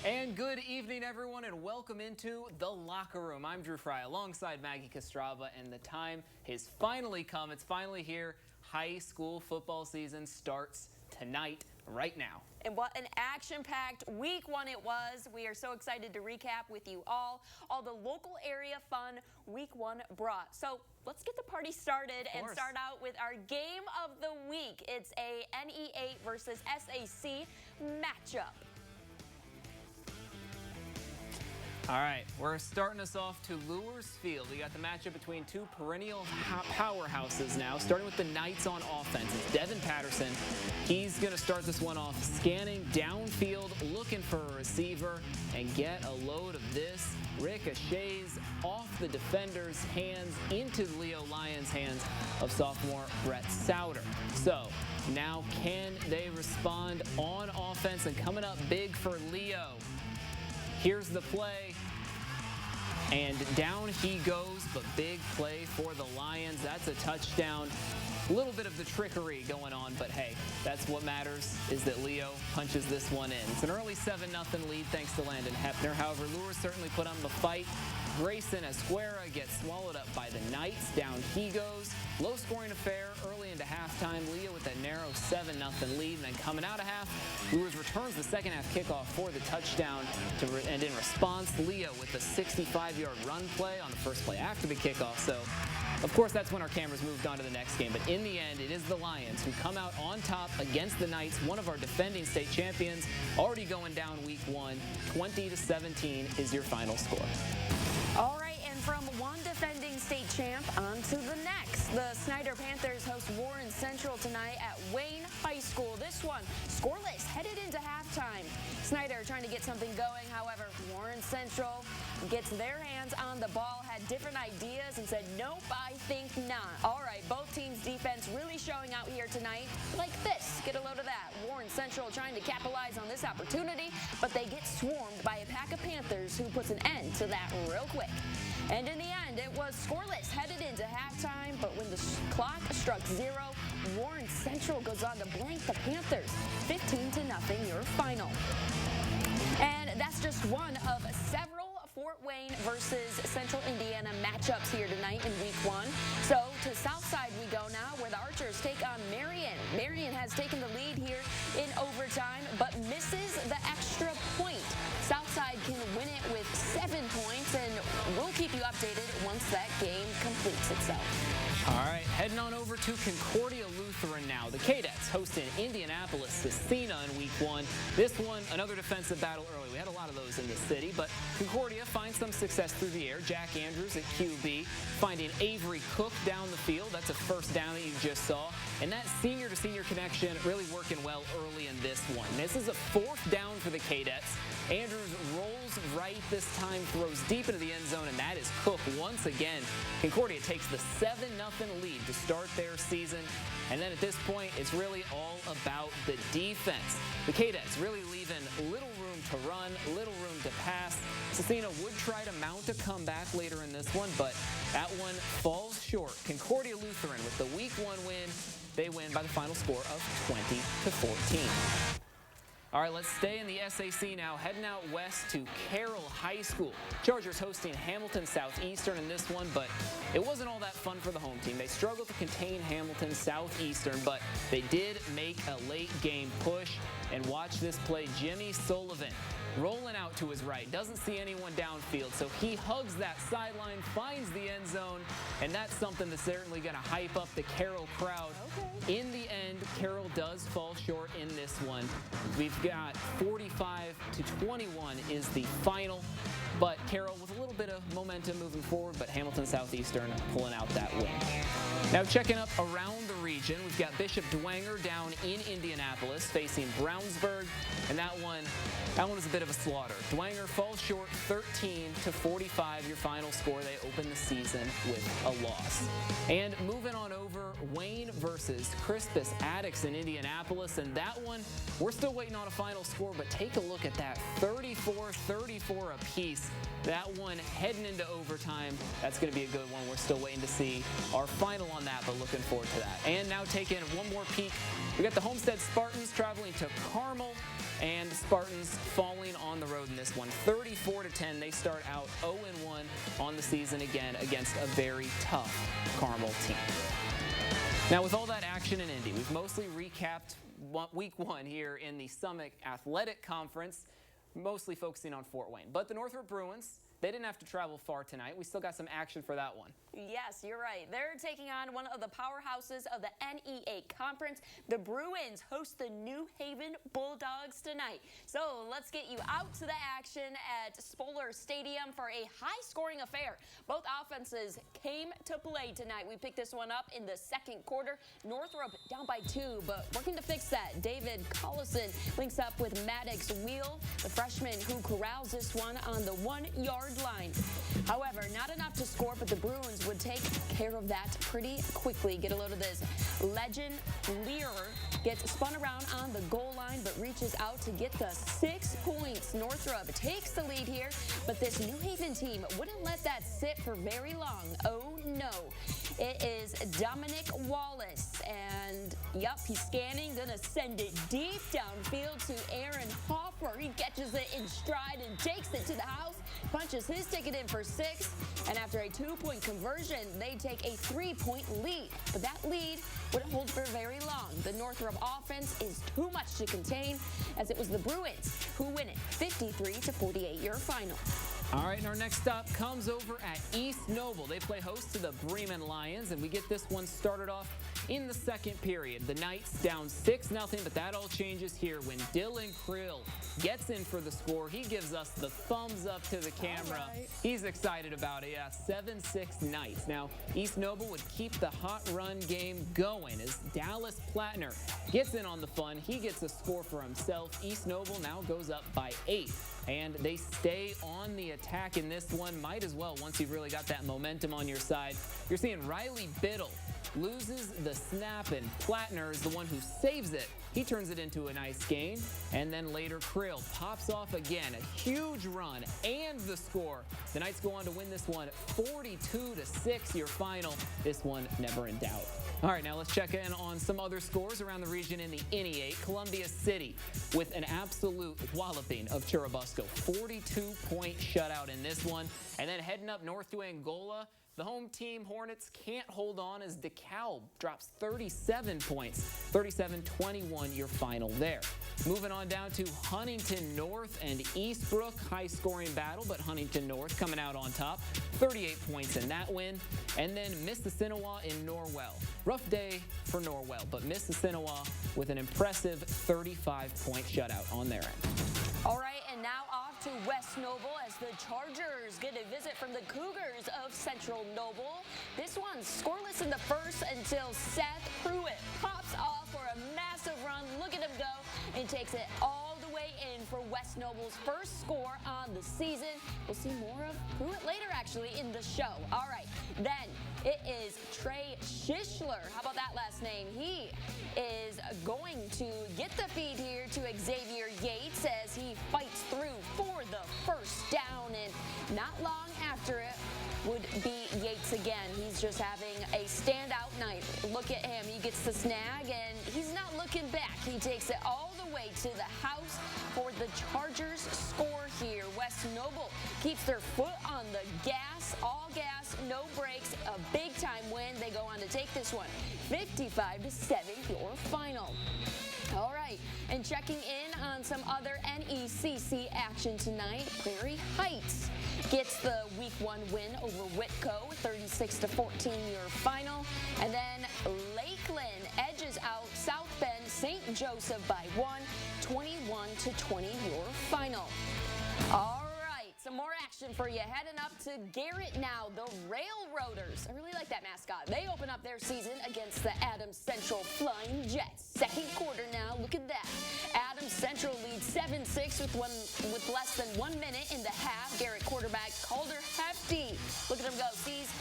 And good evening, everyone, and welcome into The Locker Room. I'm Drew Fry alongside Maggie Kostrava, and the time has finally come. It's finally here. High school football season starts tonight, right now. And what an action-packed week one it was. We are so excited to recap with you all the local area fun week one brought. So let's get the party started and start out with our game of the week. It's a NE8 versus SAC matchup. All right, we're starting us off to Luers Field. We got the matchup between two perennial powerhouses now, starting with the Knights on offense. It's Devin Patterson. He's going to start this one off, scanning downfield, looking for a receiver, and get a load of this. Ricochets off the defender's hands into Leo Lyons' hands of sophomore Brett Souter. So now can they respond on offense? And coming up big for Leo. Here's the play, and down he goes, but big play for the Lions. That's a touchdown. A little bit of the trickery going on, but hey, that's what matters, is that Leo punches this one in. It's an early 7-0 lead thanks to Landon Hepner. However, Luers certainly put on the fight. Grayson Esquera gets swallowed up by the Knights. Down he goes. Low-scoring affair early into halftime. Leo with a narrow 7-0 lead. And then coming out of half, Luers returns the second-half kickoff for the touchdown. And in response, Leo with a 65-yard run play on the first play after the kickoff. So, of course, that's when our cameras moved on to the next game. But in the end, it is the Lions who come out on top against the Knights, one of our defending state champions, already going down week one. 20-17 is your final score. All right, and from one defending state champ on to the next. The Snyder Panthers host Warren Central tonight at Wayne High School. This one scoreless headed into halftime. Snyder trying to get something going. However, Warren Central gets their hands on the ball, had different ideas, and said, nope, I think not. All right, both teams' defense really showing out here tonight like this. Get a load of that. Warren Central trying to capitalize on this opportunity, but they get swarmed by a pack of Panthers who puts an end to that real quick. And in the end, it was scoreless headed into halftime, but when the clock struck 0, Warren Central goes on to blank the Panthers. 15-0 your final. And that's just one of several Fort Wayne versus Central Indiana matchups here tonight in week one. So to Southside we go now, where the Archers take on Marion. Marion has taken the lead here in overtime, but misses the extra point. Southside can win it with 7 points, and we'll keep you updated once that game completes itself. All right, heading on over to Concordia Lutheran now. The Cadets hosting Indianapolis Scecina in week one. This one, another defensive battle early. We had a lot of those in the city, but Concordia finds some success through the air. Jack Andrews at QB, finding Avery Cook down the field. That's a first down that you just saw. And that senior-to-senior connection really working well early in this one. This is a 4th down for the Cadets. Andrews rolls right this time, throws deep into the end zone, and that is Cook once again. Concordia takes the 7-0 lead to start their season. And then at this point, it's really all about the defense. The Cadets really leaving little room to run, little room to pass. Scecina would try to mount a comeback later in this one, but that one falls short. Concordia Lutheran with the week one win. They win by the final score of 20-14. All right, let's stay in the SAC now. Heading out west to Carroll High School. Chargers hosting Hamilton Southeastern in this one, but it wasn't all that fun for the home team. They struggled to contain Hamilton Southeastern, but they did make a late game push. And watch this play. Jimmy Sullivan rolling out to his right. Doesn't see anyone downfield, so he hugs that sideline, finds the end zone, and that's something that's certainly going to hype up the Carroll crowd. Okay. In the end, Carroll does fall short in this one. We've got 45-21 is the final, but Carroll with a little bit of momentum moving forward, but Hamilton Southeastern pulling out that win. Now checking up around the region, we've got Bishop Dwenger down in Indianapolis facing Brownsburg, and that one was a bit of a slaughter. Dwenger falls short 13-45, your final score. They open the season with a loss. And moving on over, Wayne versus Crispus Attucks in Indianapolis, and that one, we're still waiting on a final score, but take a look at that, 34-34 apiece. That one heading into overtime. That's going to be a good one. We're still waiting to see our final on that, but looking forward to that. And now taking one more peek, we got the Homestead Spartans traveling to Carmel, and the Spartans falling on the road in this this one. 34-10. They start out 0-1 on the season again against a very tough Carmel team. Now, with all that action in Indy, we've mostly recapped week 1 here in the Summit Athletic Conference, mostly focusing on Fort Wayne. But the Northrop Bruins, they didn't have to travel far tonight. We still got some action for that one. Yes, you're right. They're taking on one of the powerhouses of the NE8 Conference. The Bruins host the New Haven Bulldogs tonight. So let's get you out to the action at Spoller Stadium for a high-scoring affair. Both offenses came to play tonight. We picked this one up in the second quarter. Northrop down by 2, but working to fix that. David Collison links up with Maddox Wheel, the freshman who corrals this one on the 1-yard line. However, not enough to score, but the Bruins would take care of that pretty quickly. Get a load of this. Legend Lear gets spun around on the goal line, but reaches out to get the 6 points. Northrop takes the lead here, but this New Haven team wouldn't let that sit for very long. Oh no. It is Dominic Wallace, and yep, he's scanning, gonna send it deep downfield to Aaron Hoffer. He catches it in stride and takes it to the house, punches his ticket in for 6, and after a 2-point conversion, they take a 3-point lead. But that lead wouldn't hold for very long. The Northrop offense is too much to contain, as it was the Bruins who win it 53-48 your final. All right, and our next stop comes over at East Noble. They play host to the Bremen Lions, and we get this one started off in the second period. The Knights down 6-0, but that all changes here when Dylan Krill gets in for the score. He gives us the thumbs up to the camera. Right. He's excited about it. Yeah, 7-6 Knights. Now, East Noble would keep the hot run game going as Dallas Plattner gets in on the fun. He gets a score for himself. East Noble now goes up by 8. And they stay on the attack in this one. Might as well once you've really got that momentum on your side. You're seeing Riley Biddle loses the snap, and Plattner is the one who saves it. He turns it into a nice gain. And then later, Krill pops off again. A huge run and the score. The Knights go on to win this one 42-6, your final. This one never in doubt. All right, now let's check in on some other scores around the region in the NE8. Columbia City with an absolute walloping of Churubusco. 42-point shutout in this one. And then heading up north to Angola, the home team Hornets can't hold on as DeKalb drops 37 points. 37-21 your final there. Moving on down to Huntington North and Eastbrook. High-scoring battle, but Huntington North coming out on top. 38 points in that win. And then Mississinewa in Norwell. Rough day for Norwell, but Mississinewa with an impressive 35-point shutout on their end. All right, and now off to West Noble as the Chargers get a visit from the Cougars of Central Noble. This one's scoreless in the first until Seth Pruitt pops off for a massive run. Look at him go and takes it all the way in for West Noble's first score on the season. We'll see more of Pruitt later, actually, in the show. All right, then it is Trey Shishler. How about that last name? He is going to get the feed here to Xavier Yates as he fights through for the first down, and not long after it would be Yates again. He's just having a standout night. Look at him. He gets the snag, and he's not looking back. He takes it all the way to the house for the Chargers score here. West Noble keeps their foot on the gas, all gas, no brakes. A big-time win. They go on to take this one 55-7, your final. All right, and checking in on some other NECC action tonight, Prairie Heights gets the Week 1 win over Whitco, 36-14 your final. And then Lakeland edges out South Bend St. Joseph by 1, 21-20 your final. All right, some more action for you. Heading up to Garrett now, the Railroaders. I really like that mascot. They open up their season against the Adams Central Flying Jets. Second quarter now, look at that. Adams Central leads 7-6 with less than 1 minute in the half. Garrett quarterback Calder Hefty. Look at him go. Sees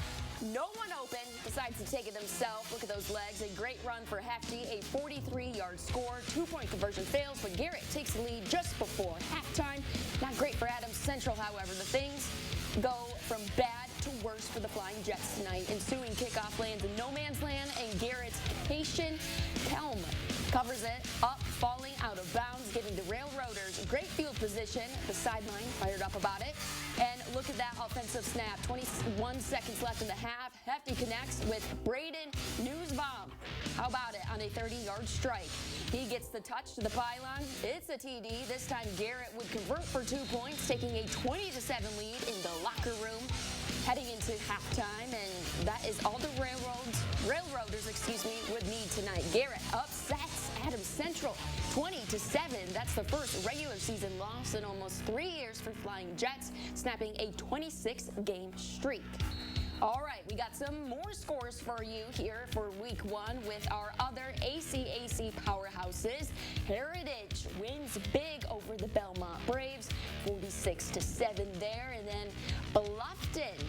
no one open, decides to take it himself. Look at those legs. A great run for Hefty, a 43-yard score. 2-point conversion fails, but Garrett takes the lead just before halftime. Not great for Adams Central, however. The things go from bad to worse for the Flying Jets tonight. Ensuing kickoff lands in no man's land, and Garrett's Cation Kelm covers it up, falling out of bounds, giving the Railroaders Railroaders. Great field position. The sideline fired up about it. And look at that offensive snap. 21 seconds left in the half. Hefty connects with Braden Newsbaum. How about it on a 30-yard strike? He gets the touch to the pylon. It's a TD. This time Garrett would convert for 2 points, taking a 20-7 lead in the locker room. Heading into halftime, and that is all the Railroaders, would need tonight. Garrett upsets Adams Central 20-7. That's the first regular season loss in almost 3 years for Flying Jets, snapping a 26-game streak. All right, we got some more scores for you here for week 1 with our other ACAC powerhouses. Heritage wins big over the Belmont Braves, 46-7 there. And then Bluffton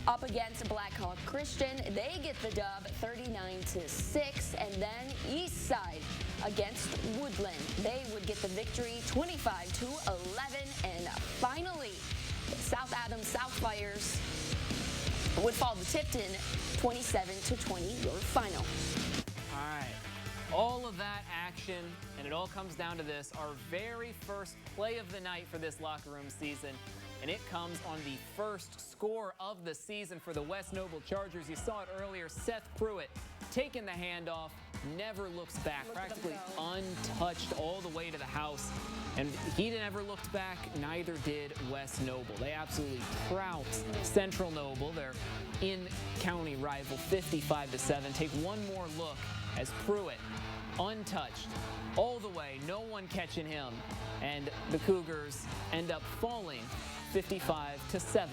up against Blackhawk Christian. They get the dub 39-6. And then Eastside against Woodland. They would get the victory 25-11. And finally, South Adams Southfires would fall to Tipton 27-20, your final. All right, all of that action, and it all comes down to this, our very first play of the night for this locker room season, and it comes on the first score of the season for the West Noble Chargers. You saw it earlier, Seth Pruitt taking the handoff, never looks back, practically untouched all the way to the house. And he never looked back, neither did West Noble. They absolutely trounced Central Noble, their in-county rival, 55-7. Take one more look as Pruitt, untouched, all the way, no one catching him. And the Cougars end up falling 55-7